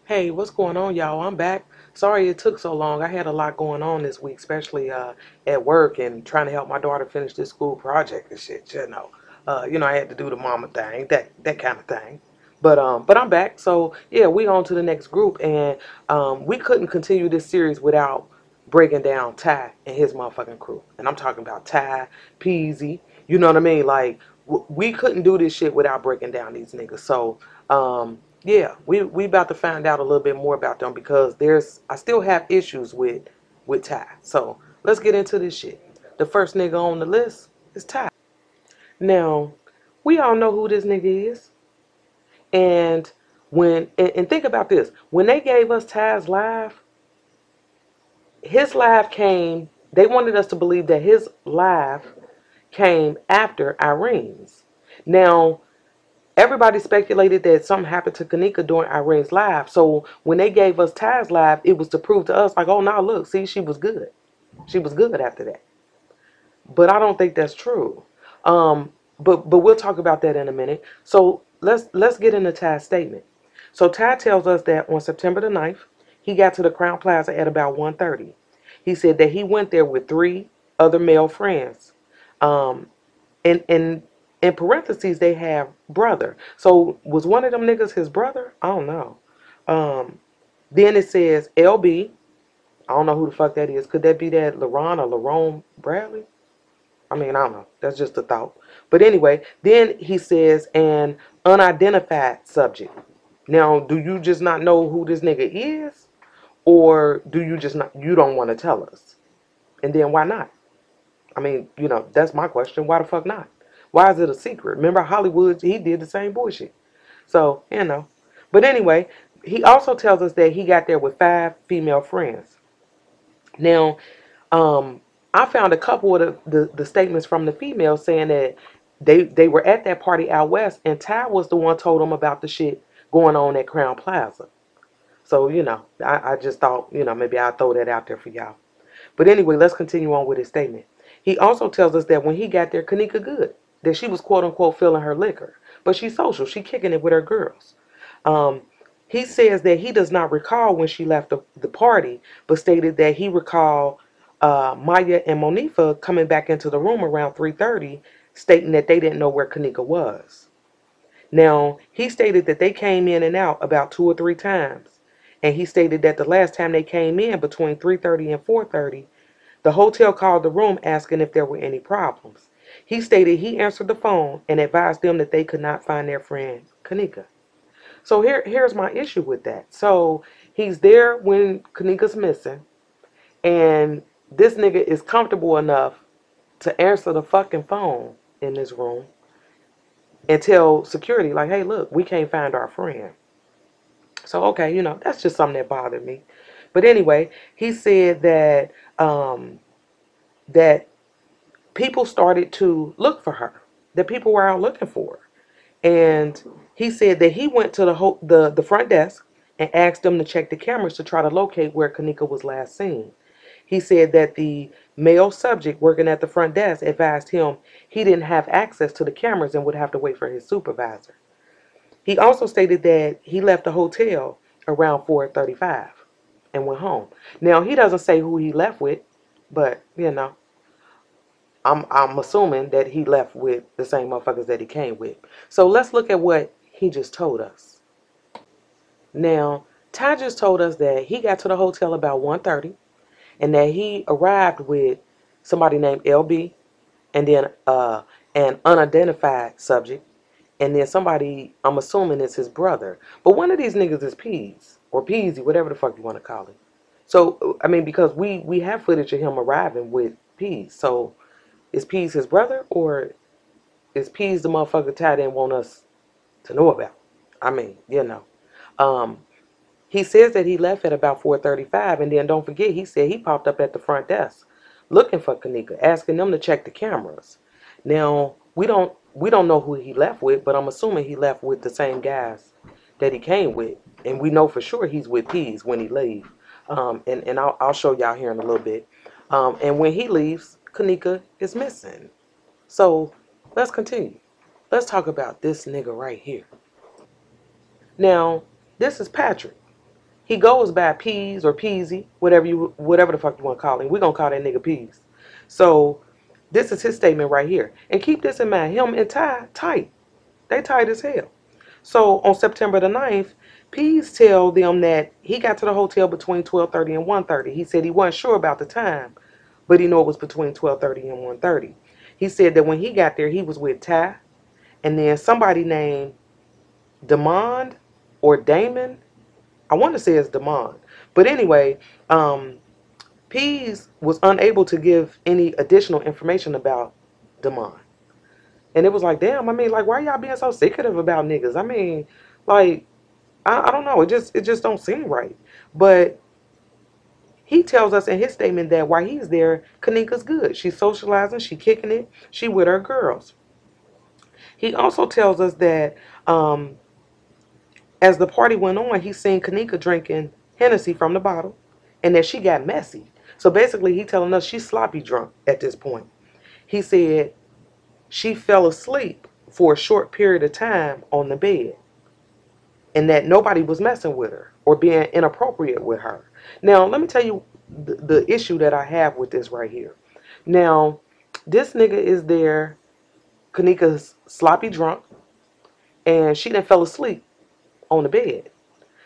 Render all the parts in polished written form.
Hey, what's going on, y'all? I'm back. Sorry it took so long. I had a lot going on this week, especially at work and trying to help my daughter finish this school project and shit. I had to do the mama thing, that kind of thing. But I'm back. So yeah, we on to the next group, and we couldn't continue this series without breaking down Ty and his motherfucking crew. And I'm talking about Ty, Peasy. You know what I mean? Like we couldn't do this shit without breaking down these niggas. So yeah, we about to find out a little bit more about them because I still have issues with Ty. So let's get into this shit. The first nigga on the list is Ty. Now, we all know who this nigga is. And and think about this. When they gave us Ty's live, his live came, they wanted us to believe that his live came after Irene's. Now, everybody speculated that something happened to Kenneka during Irene's live. So when they gave us Ty's live, it was to prove to us, like, oh, now look, see, she was good. She was good after that. But I don't think that's true. But we'll talk about that in a minute. So let's get into Ty's statement. So Ty tells us that on September the 9th, he got to the Crown Plaza at about 1:30. He said that he went there with three other male friends. Um, and in parentheses they have brother. So was one of them niggas his brother? I don't know. Um, then it says LB. I don't know who the fuck that is. Could that be that LaRon or LaRone Bradley? I mean, I don't know. That's just a thought. But anyway, then he says an unidentified subject. Now, do you just not know who this nigga is? Or do you just not, you don't want to tell us? And then why not? I mean, that's my question. Why the fuck not? Why is it a secret? Remember Hollywood, he did the same bullshit. So. But anyway, he also tells us that he got there with five female friends. Now, I found a couple of the statements from the females saying that they were at that party out west, and Ty was the one told them about the shit going on at Crown Plaza. So, I just thought, maybe I'll throw that out there for y'all. But anyway, let's continue on with his statement. He also tells us that when he got there, Kenneka good, that she was quote unquote filling her liquor, but she's social, she kicking it with her girls. Um, he says that he does not recall when she left the party, but stated that he recalled Maya and Monifa coming back into the room around 3:30, stating that they didn't know where Kenneka was. Now, he stated that they came in and out about two or three times, and he stated that the last time they came in between 3:30 and 4:30, the hotel called the room asking if there were any problems. He stated he answered the phone and advised them that they could not find their friend Kenneka. So here's my issue with that. So he's there when Kanika's missing, and this nigga is comfortable enough to answer the fucking phone in this room and tell security, like, hey, look, we can't find our friend. So, okay, that's just something that bothered me. But anyway, he said that people started to look for her. That people were out looking for her. And he said that he went to the front desk and asked them to check the cameras to try to locate where Kenneka was last seen. He said that the male subject working at the front desk advised him he didn't have access to the cameras and would have to wait for his supervisor. He also stated that he left the hotel around 4:35 and went home. Now, he doesn't say who he left with, but I'm assuming that he left with the same motherfuckers that he came with. So let's look at what he just told us. Now, Ty just told us that he got to the hotel about 1:30 and that he arrived with somebody named LB and then an unidentified subject and then somebody I'm assuming is his brother. But one of these niggas is Peas or Peasy, whatever the fuck you want to call it. So, I mean, because we have footage of him arriving with Peas. So, is Peas his brother or is Peas the motherfucker Ty didn't want us to know about? I mean, Um, he says that he left at about 4:35, and then don't forget, he said he popped up at the front desk looking for Kenneka, asking them to check the cameras. Now, we don't know who he left with, but I'm assuming he left with the same guys that he came with, and we know for sure he's with Peas when he leaves. And I'll show y'all here in a little bit. And when he leaves, Kenneka is missing. So let's continue. Let's talk about this nigga right here. Now, this is Patrick. He goes by Peas or Peasy, whatever the fuck you want to call him. We're gonna call that nigga Peas. So this is his statement right here. And keep this in mind, him and Ty tight. They tight as hell. So on September the 9th, Pease tell them that he got to the hotel between 12:30 and 1:30. He said he wasn't sure about the time, but he knew it was between 12:30 and 1:30. He said that when he got there, he was with Ty and then somebody named Demond or Damon. I want to say it's Demond. But anyway, Pease was unable to give any additional information about Demond. And it was like, damn, I mean, like, why y'all being so secretive about niggas? I mean, like, I don't know. It just don't seem right. But he tells us in his statement that while he's there, Kenneka's good. She's socializing, she kicking it, she with her girls. He also tells us that as the party went on, he seen Kenneka drinking Hennessy from the bottle and that she got messy. So basically, he telling us she's sloppy drunk at this point. He said she fell asleep for a short period of time on the bed and that nobody was messing with her or being inappropriate with her. Now, let me tell you the issue that I have with this right here. Now, this nigga is there, Kenneka's sloppy drunk, and she done fell asleep on the bed.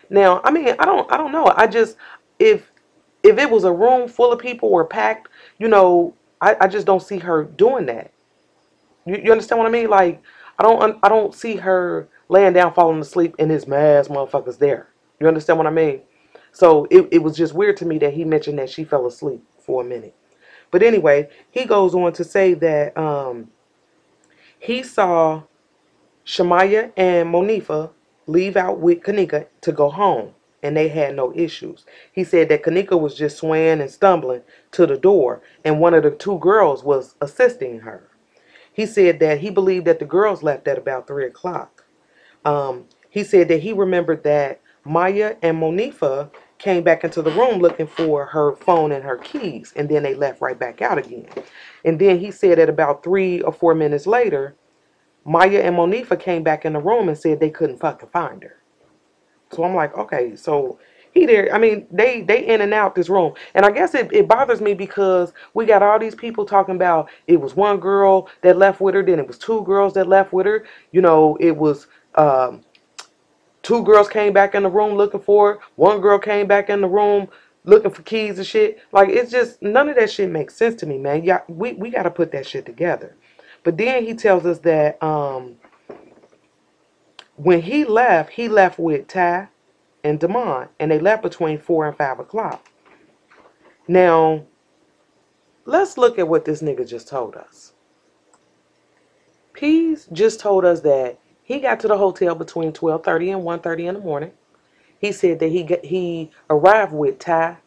Now, I mean, I don't know. I just if it was a room full of people or packed, I just don't see her doing that. You understand what I mean? Like, I don't see her laying down, falling asleep, and his mass motherfuckers there. You understand what I mean? So it was just weird to me that he mentioned that she fell asleep for a minute. But anyway, he goes on to say that he saw Shamaya and Monifa leave out with Kenneka to go home, and they had no issues. He said that Kenneka was just swaying and stumbling to the door, and one of the two girls was assisting her. He said that he believed that the girls left at about 3 o'clock. He said that he remembered that Maya and Monifa came back into the room looking for her phone and her keys, and then they left right back out again. And then he said that about 3 or 4 minutes later, Maya and Monifa came back in the room and said they couldn't fucking find her. So I'm like, okay, so he there. I mean, they in and out this room. And I guess it bothers me because we got all these people talking about it was one girl that left with her, then it was two girls that left with her. It was two girls came back in the room looking for her. One girl came back in the room looking for keys and shit. Like, it's just, none of that shit makes sense to me, man. Yeah, we got to put that shit together. But then he tells us that when he left with Ty and Damon, and they left between 4 and 5 o'clock. Now, let's look at what this nigga just told us. Pease just told us that he got to the hotel between 12:30 and 1:30 in the morning. He said that he arrived with Ty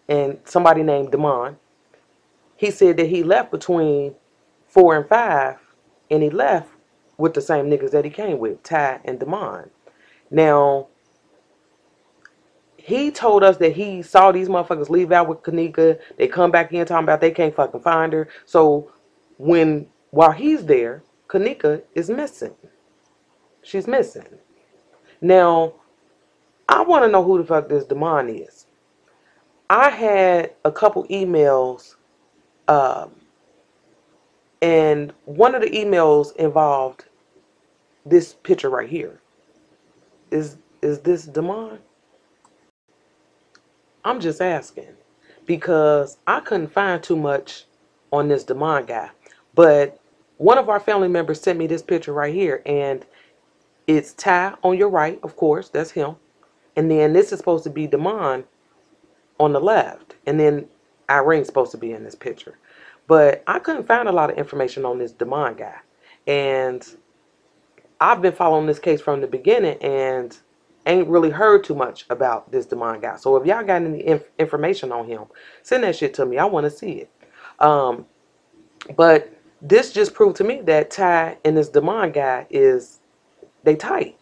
and somebody named Damon. He said that he left between 4 and 5, and he left with the same niggas that he came with, Ty and Damon. Now, he told us that he saw these motherfuckers leave out with Kenneka. They come back in talking about they can't fucking find her. So while he's there, Kenneka is missing. She's missing. Now, I want to know who the fuck this Damon is. I had a couple emails, and one of the emails involved this picture right here. Is this Damon? I'm just asking because I couldn't find too much on this Damon guy. But one of our family members sent me this picture right here, and it's Ty on your right, of course, that's him. And then this is supposed to be Damon on the left. And then Irene's supposed to be in this picture. But I couldn't find a lot of information on this Damon guy. And I've been following this case from the beginning and ain't really heard too much about this Damon guy. So if y'all got any information on him, send that shit to me. I want to see it. But this just proved to me that Ty and this Damon guy they tight.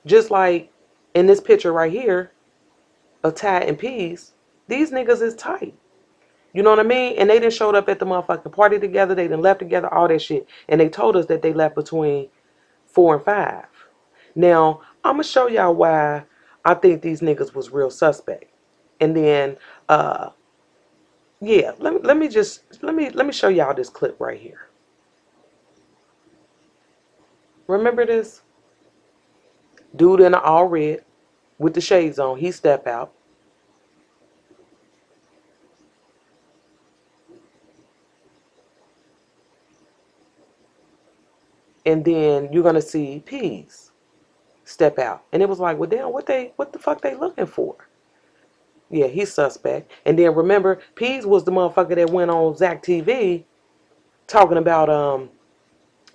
Just like in this picture right here of Ty and Peace, these niggas is tight. You know what I mean? And they done showed up at the motherfucking party together. They done left together, all that shit. And they told us that they left between 4 and 5. Now, I'm going to show y'all why I think these niggas was real suspect. And then, yeah, let me show y'all this clip right here. Remember this? Dude in the all red with the shades on, he step out. And then you're gonna see Peas step out. And it was like, well damn, what the fuck they looking for? Yeah, he's suspect. And then remember, Peas was the motherfucker that went on Zach TV talking about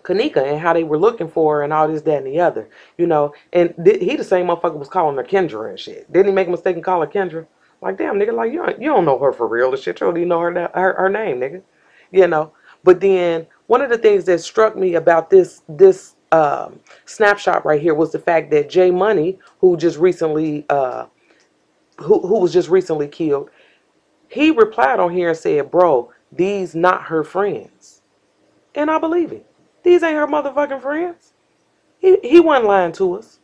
Kenneka and how they were looking for her and all this, that, and the other. You know, and he the same motherfucker was calling her Kendra and shit. Didn't he make a mistake and call her Kendra? Like, damn, nigga, like, you don't know her for real. The shit, you don't even know her name, nigga. You know? But then, one of the things that struck me about this snapshot right here was the fact that Jay Money, who just recently, who was just recently killed, he replied on here and said, bro, these not her friends. And I believe it. These ain't her motherfucking friends. He wasn't lying to us.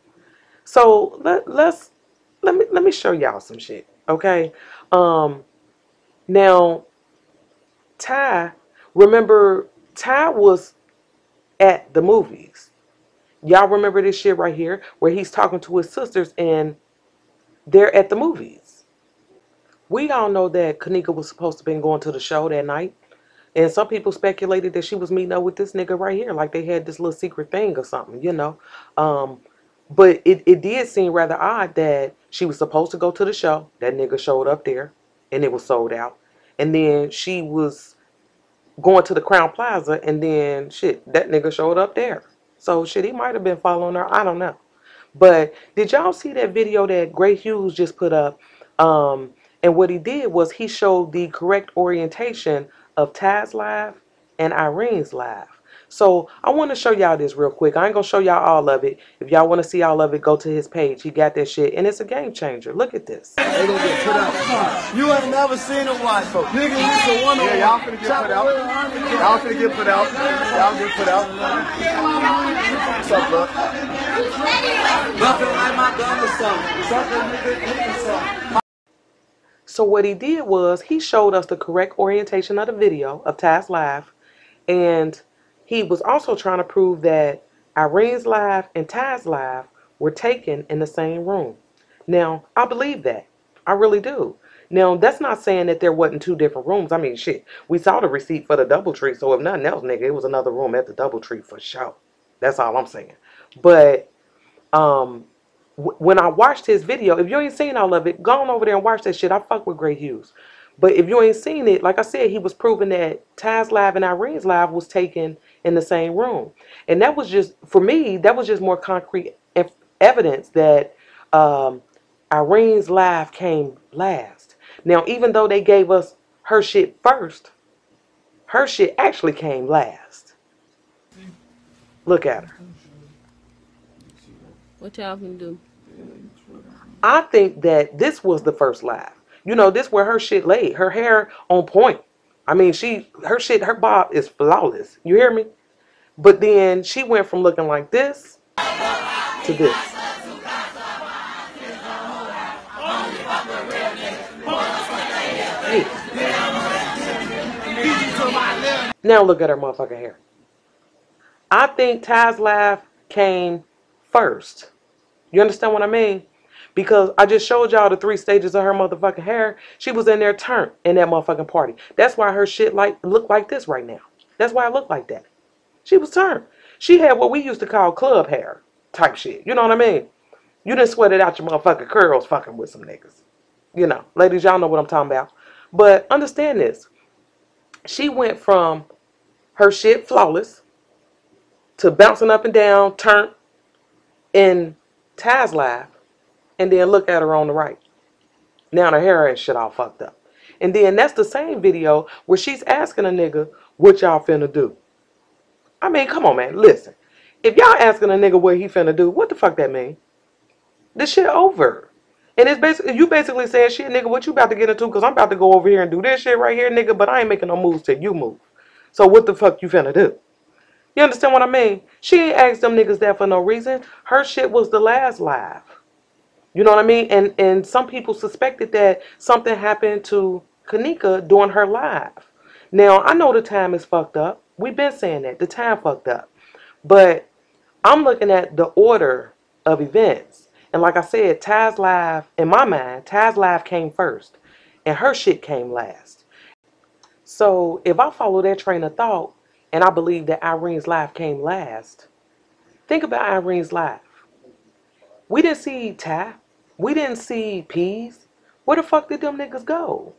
So let me show y'all some shit. Okay. Now Ty, remember Ty was at the movies. Y'all remember this shit right here where he's talking to his sisters and they're at the movies. We all know that Kenneka was supposed to be going to the show that night. And some people speculated that she was meeting up with this nigga right here, like they had this little secret thing or something, you know. But it did seem rather odd that she was supposed to go to the show. That nigga showed up there, and it was sold out. And then she was going to the Crown Plaza, and then shit, that nigga showed up there. So shit, he might have been following her. I don't know. But did y'all see that video that Gray Hughes just put up? And what he did was he showed the correct orientation of Taz live and Irene's live. So I want to show y'all this real quick. I ain't gonna show y'all all of it. If y'all want to see all of it, go to his page. He got that shit, and it's a game changer. Look at this. They gonna get put out. You ain't never seen a white folk. Nigga, this a one on one. Y'all finna get put out. Y'all finna get put out. Y'all get put out. What's up, bro? Buffing like my gun or something. Something, nigga, So what he did was he showed us the correct orientation of the video of Taz live, and he was also trying to prove that Irene's live and Taz live were taken in the same room. Now, I believe that. I really do. Now, that's not saying that there wasn't two different rooms. I mean, shit, we saw the receipt for the DoubleTree, so if nothing else, nigga, it was another room at the DoubleTree for sure. That's all I'm saying. But when I watched his video, if you ain't seen all of it, go on over there and watch that shit. I fuck with Gray Hughes. But if you ain't seen it, like I said, he was proving that Taz live and Irene's live was taken in the same room. And that was just, for me, that was just more concrete evidence that Irene's live came last. Now, even though they gave us her shit first, her shit actually came last. Look at her. What y'all can do? I think that this was the first live. You know, this where her shit laid. Her hair on point. I mean, her bob is flawless. You hear me? But then she went from looking like this to this. Hey. Now look at her motherfucking hair. I think Taz live came first. You understand what I mean? Because I just showed y'all the 3 stages of her motherfucking hair. She was in there turned in that motherfucking party. That's why her shit look like this right now. That's why it looked like that. She was turned. She had what we used to call club hair type shit. You know what I mean? You didn't sweat it out your motherfucking curls fucking with some niggas. You know, ladies, y'all know what I'm talking about. But understand this. She went from her shit flawless to bouncing up and down, turned in Taz live. And then look at her on the right. Now her hair and shit all fucked up. And then that's the same video where she's asking a nigga, what y'all finna do? I mean, come on, man. Listen. If y'all asking a nigga what he finna do, what the fuck that mean? This shit over. And it's basically, you basically saying, shit, nigga, what you about to get into? Because I'm about to go over here and do this shit right here, nigga, but I ain't making no moves till you move. So what the fuck you finna do? You understand what I mean? She ain't asked them niggas that for no reason. Her shit was the last live. You know what I mean? And some people suspected that something happened to Kenneka during her live. Now, I know the time is fucked up. We've been saying that. The time fucked up. But I'm looking at the order of events. And like I said, Ty's live, in my mind, Ty's live came first. And her shit came last. So if I follow that train of thought, and I believe that Irene's live came last, think about Irene's live. We didn't see Ty. We didn't see Peas. Where the fuck did them niggas go?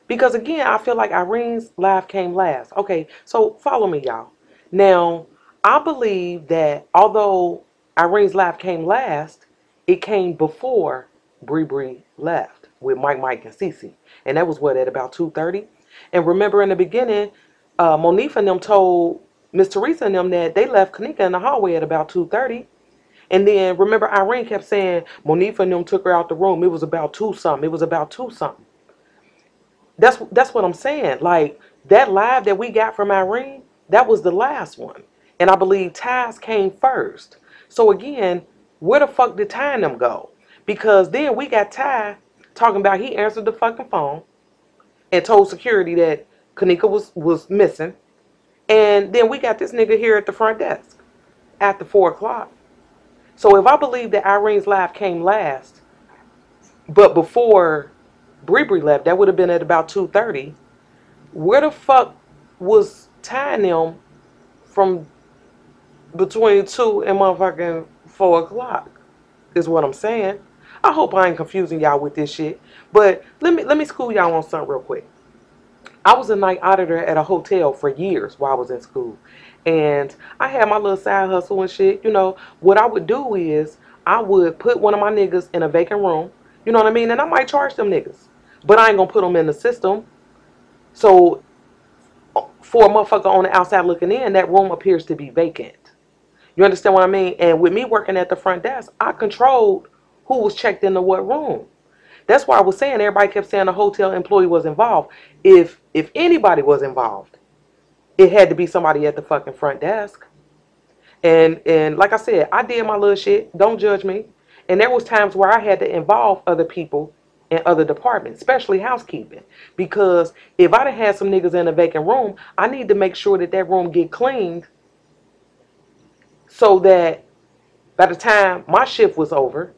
Because again, I feel like Irene's live came last. Okay, so follow me, y'all. Now, I believe that although Irene's live came last, it came before Bree left with Mike, and Cece. And that was what, at about 2:30? And remember in the beginning, Monifa and them told Miss Teresa and them that they left Kenneka in the hallway at about 2:30. And then remember Irene kept saying Monifa and them took her out the room. It was about two something. It was about two something. That's what I'm saying. Like that live that we got from Irene, that was the last one. And I believe Ty's came first. So again, where the fuck did Ty and them go? Because then we got Ty talking about he answered the fucking phone and told security that Kenneka was missing. And then we got this nigga here at the front desk after 4 o'clock. So if I believe that Irene's live came last, but before Bree left, that would have been at about 2:30. Where the fuck was tying them from between 2 and motherfucking 4 o'clock? Is what I'm saying. I hope I ain't confusing y'all with this shit. But let me school y'all on something real quick. I was a night auditor at a hotel for years while I was in school. And I had my little side hustle and shit. You know, what I would do is I would put one of my niggas in a vacant room. You know what I mean? And I might charge them niggas. But I ain't gonna put them in the system. So for a motherfucker on the outside looking in, that room appears to be vacant. You understand what I mean? And with me working at the front desk, I controlled who was checked into what room. That's why I was saying everybody kept saying the hotel employee was involved. If anybody was involved, it had to be somebody at the fucking front desk. And like I said, I did my little shit. Don't judge me. And there was times where I had to involve other people in other departments, especially housekeeping. Because if I'd have had some niggas in a vacant room, I need to make sure that that room get cleaned so that by the time my shift was over,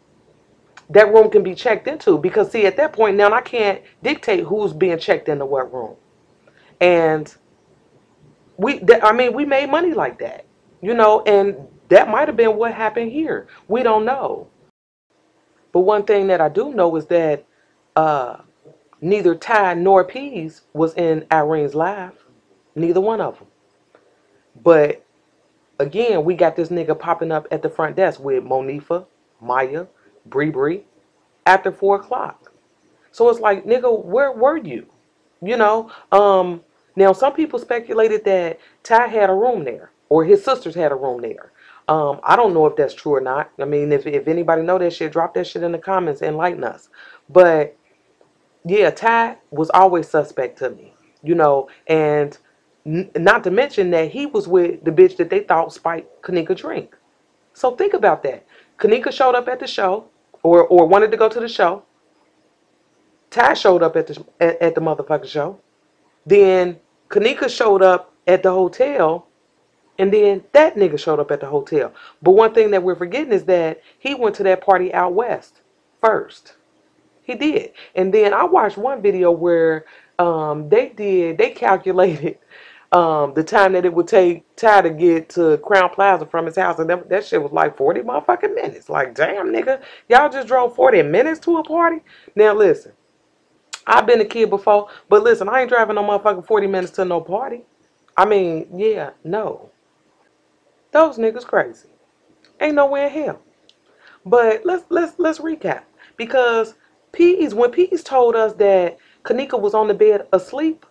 that room can be checked into. Because see, at that point now, I can't dictate who's being checked into what room. And we made money like that, you know, and that might have been what happened here. We don't know. But one thing that I do know is that neither Ty nor Peas was in Irene's live. Neither one of them. But again, we got this nigga popping up at the front desk with Monifa, Maya, Bree after 4 o'clock. So it's like, nigga, where were you? You know, now some people speculated that Ty had a room there, or his sisters had a room there. I don't know if that's true or not. I mean, if anybody know that shit, drop that shit in the comments and enlighten us. But yeah, Ty was always suspect to me, you know, and not to mention that he was with the bitch that they thought spiked Kenneka drink. So think about that. Kenneka showed up at the show, or wanted to go to the show. Ty showed up at the motherfucking show. Then Kenneka showed up at the hotel, and then that nigga showed up at the hotel. But one thing that we're forgetting is that he went to that party out west first. He did. And then I watched one video where they calculated the time that it would take Ty to get to Crown Plaza from his house. And that shit was like 40 motherfucking minutes. Like, damn, nigga, y'all just drove 40 minutes to a party? Now, listen, I've been a kid before, but listen, I ain't driving no motherfucking 40 minutes to no party. I mean, yeah, no. Those niggas crazy. Ain't no way in hell. But let's recap. Because when Peas told us that Kenneka was on the bed asleep,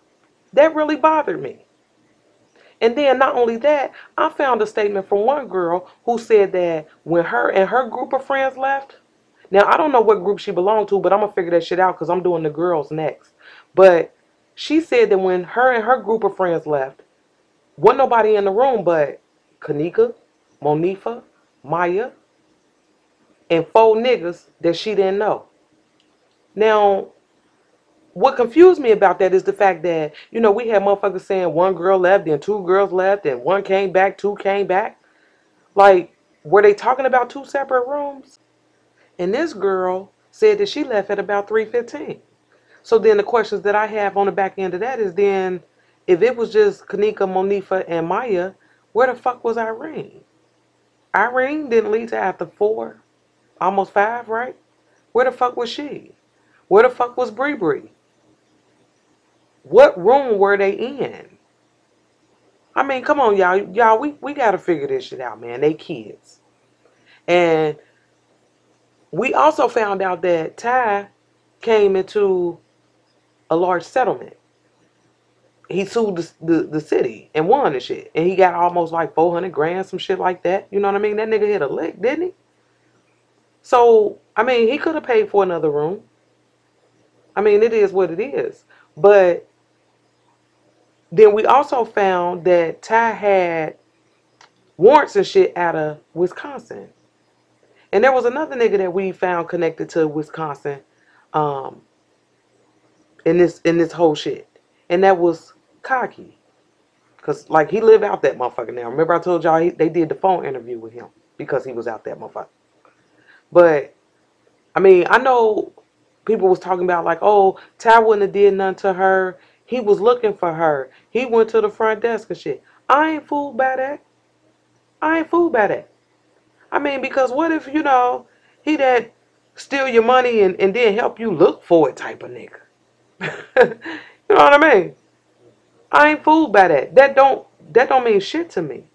that really bothered me. And then not only that, I found a statement from one girl who said that when her and her group of friends left, now I don't know what group she belonged to, but I'm gonna figure that shit out because I'm doing the girls next. But she said that when her and her group of friends left, wasn't nobody in the room but Kenneka, Monifa, Maya, and 4 niggas that she didn't know. Now, what confused me about that is the fact that, we had motherfuckers saying one girl left, then 2 girls left, and 1 came back, 2 came back. Like, were they talking about 2 separate rooms? And this girl said that she left at about 3:15. So then the questions that I have on the back end of that is then, if it was just Kenneka, Monifa, and Maya, where the fuck was Irene? Irene didn't leave till after 4, almost 5, right? Where the fuck was she? Where the fuck was Bree Bree? What room were they in? I mean, come on, y'all. Y'all, we got to figure this shit out, man. They kids. And we also found out that Ty came into a large settlement. He sued the city and won and shit. And he got almost like 400 grand, some shit like that. You know what I mean? That nigga hit a lick, didn't he? So, I mean, he could have paid for another room. I mean, it is what it is. But then we also found that Ty had warrants and shit out of Wisconsin. And there was another nigga that we found connected to Wisconsin um, in this whole shit. And that was Cocky. Because, like, he lived out that motherfucker now. Remember I told y'all they did the phone interview with him because he was out that motherfucker. But, I mean, I know people was talking about, like, oh, Ty wouldn't have did nothing to her. He was looking for her. He went to the front desk and shit. I ain't fooled by that. I ain't fooled by that. I mean, because what if, he that steal your money and then help you look for it type of nigga? You know what I mean? I ain't fooled by that. That don't mean shit to me.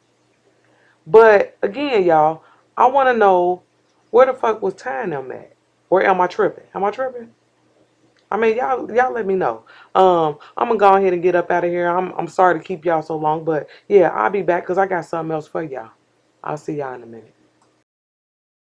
But again, y'all, I want to know where the fuck was tying them at? Or am I tripping? Am I tripping? I mean, y'all let me know. I'm gonna go ahead and get up out of here. I'm sorry to keep y'all so long, but yeah, I'll be back because I got something else for y'all. I'll see y'all in a minute.